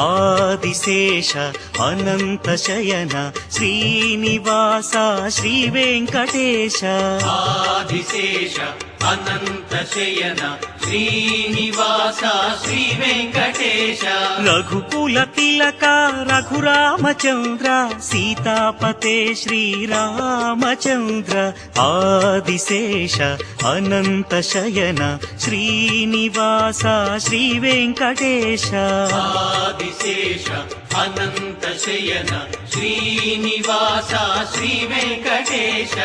ఆదిశేష అనంత శయన శ్రీనివాస శ్రీ వెంకటేశ ఆదిశేష అనంత శయన శ్రీనివాస శ్రీ వెంకటేశ రఘుకుల తిలక రఘురామచంద్ర సీతాపతే శ్రీరామచంద్ర ఆదిశేష అనంత శయన శ్రీనివాస శ్రీ వెంకటేశ ఆదిశేష అనంత శయన శ్రీనివాస శ్రీ వెంకటేశ